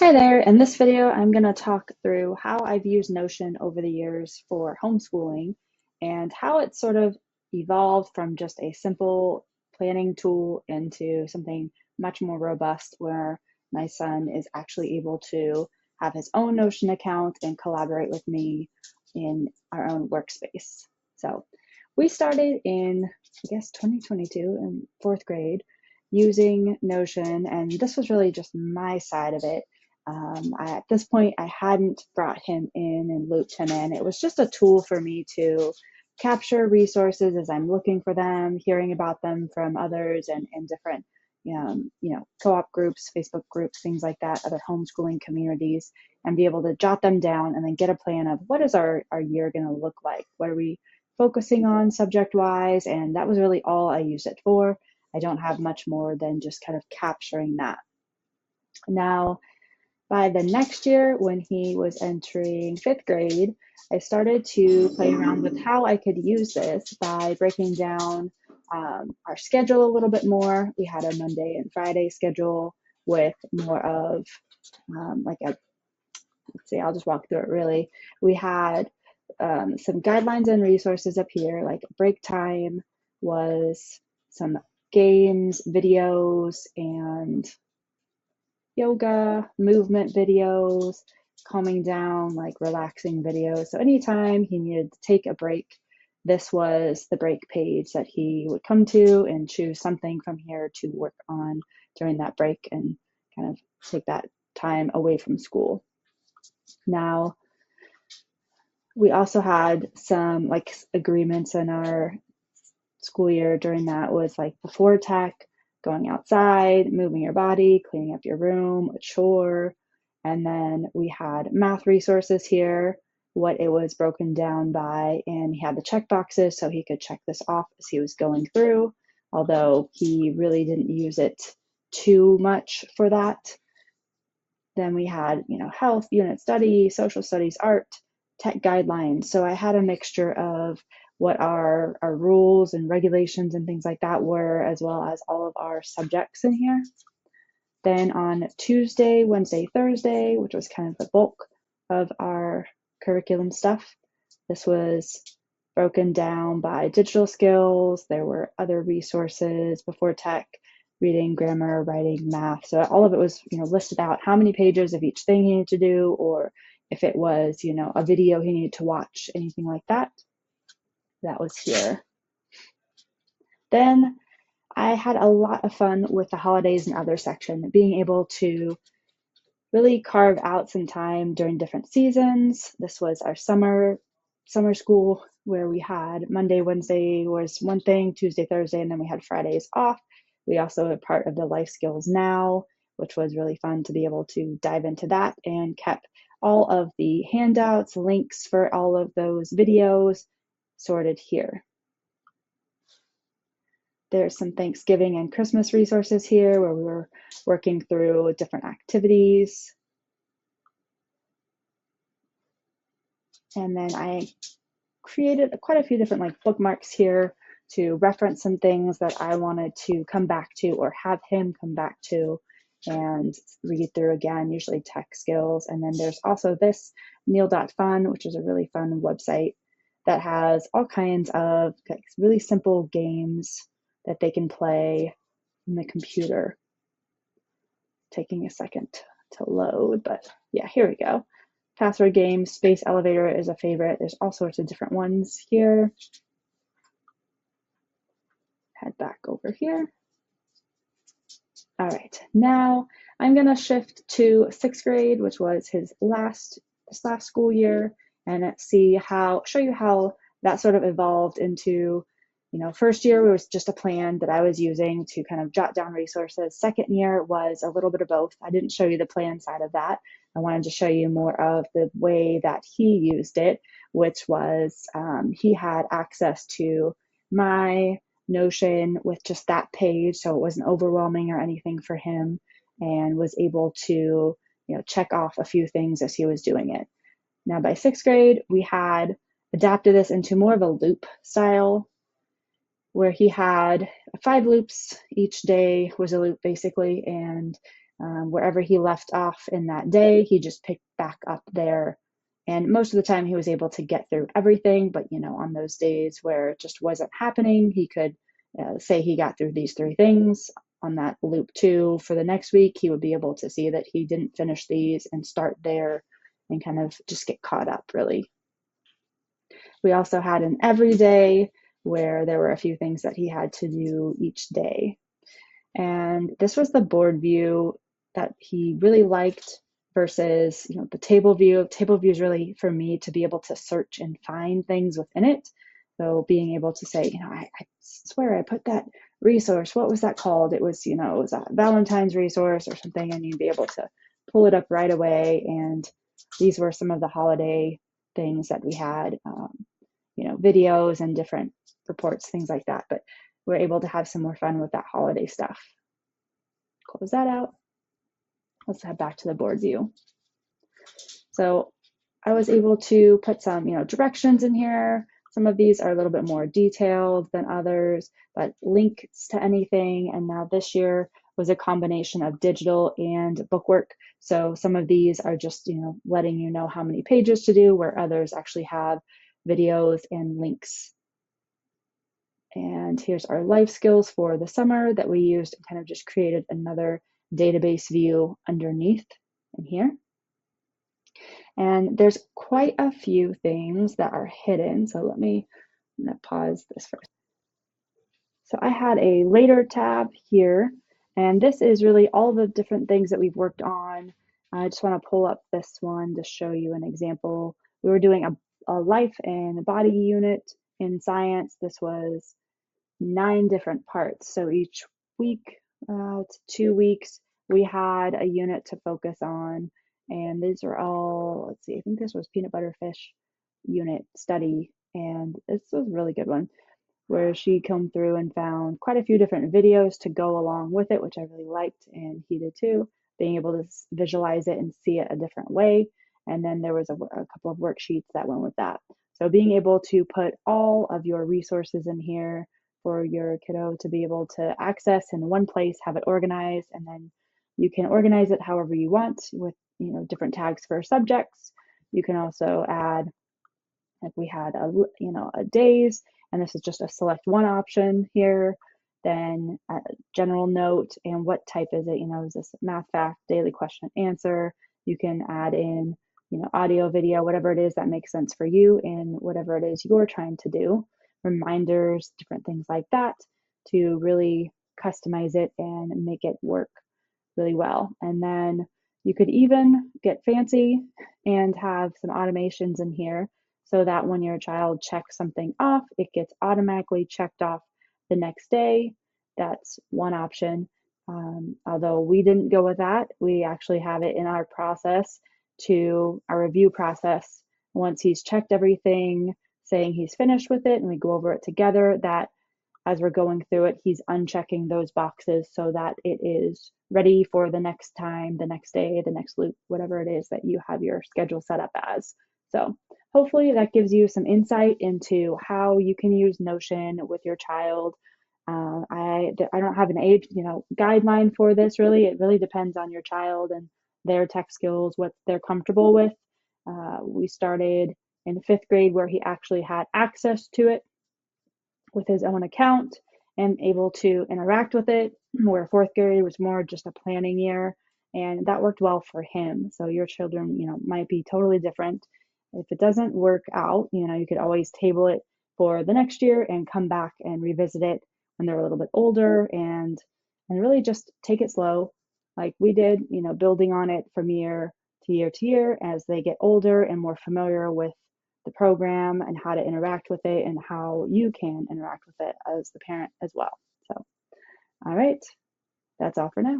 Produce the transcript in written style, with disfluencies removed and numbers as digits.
Hi there. In this video, I'm going to talk through how I've used Notion over the years for homeschooling and how it sort of evolved from just a simple planning tool into something much more robust where my son is actually able to have his own Notion account and collaborate with me in our own workspace. So we started in, I guess, 2022 in fourth grade using Notion, and this was really just my side of it. At this point, I hadn't brought him in and looped him in. It was just a tool for me to capture resources as I'm looking for them, hearing about them from others and different, co-op groups, Facebook groups, things like that, other homeschooling communities, and be able to jot them down and then get a plan of what is our year going to look like? What are we focusing on subject-wise? And that was really all I used it for. I don't have much more than just kind of capturing that. Now, by the next year, when he was entering fifth grade, I started to play around with how I could use this by breaking down our schedule a little bit more. We had a Monday and Friday schedule with more of let's see, I'll just walk through it really. We had some guidelines and resources up here, like break time was some games, videos, and yoga, movement videos, calming down, like relaxing videos. So anytime he needed to take a break, this was the break page that he would come to and choose something from here to work on during that break and kind of take that time away from school. Now, we also had some like agreements in our school year during that was like before tech, going outside, moving your body, cleaning up your room, a chore. And then we had math resources here, what it was broken down by, and he had the check boxes so he could check this off as he was going through, although he really didn't use it too much for that. Then we had, health, unit study, social studies, art, tech guidelines. So I had a mixture of what our rules and regulations and things like that were, as well as all of our subjects in here. Then on Tuesday, Wednesday, Thursday, which was kind of the bulk of our curriculum stuff, this was broken down by digital skills. There were other resources before tech, reading, grammar, writing, math. So all of it was, listed out how many pages of each thing he needed to do, or if it was, a video he needed to watch, anything like that. That was here. Then I had a lot of fun with the holidays and other section, being able to really carve out some time during different seasons. This was our summer school where we had Monday, Wednesday was one thing, Tuesday, Thursday, and then we had Fridays off. We also were part of the Life Skills Now, which was really fun to be able to dive into that, and kept all of the handouts, links for all of those videos sorted here. There's some Thanksgiving and Christmas resources here where we were working through different activities. And then I created quite a few different like bookmarks here to reference some things that I wanted to come back to or have him come back to and read through again, usually tech skills. And then there's also this Neil.fun, which is a really fun website that has all kinds of like, really simple games that they can play on the computer. Taking a second to load, but yeah, here we go. Password games, Space Elevator is a favorite. There's all sorts of different ones here. Head back over here. All right, now I'm gonna shift to sixth grade, which was his last school year, and show you how that sort of evolved into, first year was just a plan that I was using to kind of jot down resources. Second year was a little bit of both. I didn't show you the plan side of that. I wanted to show you more of the way that he used it, which was he had access to my Notion with just that page, so it wasn't overwhelming or anything for him, and was able to check off a few things as he was doing it. Now by sixth grade, we had adapted this into more of a loop style where he had 5 loops. Each day was a loop basically, and Wherever he left off in that day, he just picked back up there. And most of the time he was able to get through everything, but on those days where it just wasn't happening, he could say he got through these 3 things. On that loop 2 for the next week, he would be able to see that he didn't finish these and start there and kind of just get caught up, really. We also had an everyday where there were a few things that he had to do each day. And this was the board view that he really liked versus the table view. Table view is really for me to be able to search and find things within it. So being able to say, I swear I put that resource, what was that called? It was, it was a Valentine's resource or something, and you'd be able to pull it up right away. And these were some of the holiday things that we had, videos and different reports, things like that. But we're able to have some more fun with that holiday stuff. Close that out. Let's head back to the board view. So I was able to put some, directions in here. Some of these are a little bit more detailed than others, but links to anything. And now this year was a combination of digital and bookwork. So some of these are just, letting you know how many pages to do, where others actually have videos and links. And here's our life skills for the summer that we used and kind of just created another database view underneath in here. And there's quite a few things that are hidden. So I'm gonna pause this first. So I had a later tab here, and this is really all the different things that we've worked on. I just want to pull up this one to show you an example. We were doing a life and body unit in science. This was 9 different parts. So each week, 2 weeks, we had a unit to focus on. And these are all, let's see, I think this was peanut butter fish unit study. And this was a really good one, where she come through and found quite a few different videos to go along with it, which I really liked, and he did too, being able to visualize it and see it a different way. And then there was a couple of worksheets that went with that. So being able to put all of your resources in here for your kiddo to be able to access in one place, have it organized, and then you can organize it however you want with different tags for subjects. You can also add, like we had a days, and this is just a select one option here, then a general note and what type is it, is this math fact, daily question and answer. You can add in audio, video, whatever it is that makes sense for you and whatever it is you're trying to do, reminders, different things like that, to really customize it and make it work really well. And then you could even get fancy and have some automations in here so that when your child checks something off, it gets automatically checked off the next day. That's one option. Although we didn't go with that, we actually have it in our process, to our review process. Once he's checked everything, saying he's finished with it, and we go over it together, that as we're going through it, he's unchecking those boxes so that it is ready for the next time, the next day, the next loop, whatever it is that you have your schedule set up as. So hopefully that gives you some insight into how you can use Notion with your child. I don't have an age, guideline for this really. It really depends on your child and their tech skills, what they're comfortable with. We started in the 5th grade where he actually had access to it with his own account and able to interact with it, where 4th grade was more just a planning year, and that worked well for him. So your children, might be totally different. If it doesn't work out, you could always table it for the next year and come back and revisit it when they're a little bit older, and really just take it slow like we did, building on it from year to year to year as they get older and more familiar with the program and how to interact with it and how you can interact with it as the parent as well. So, all right, that's all for now.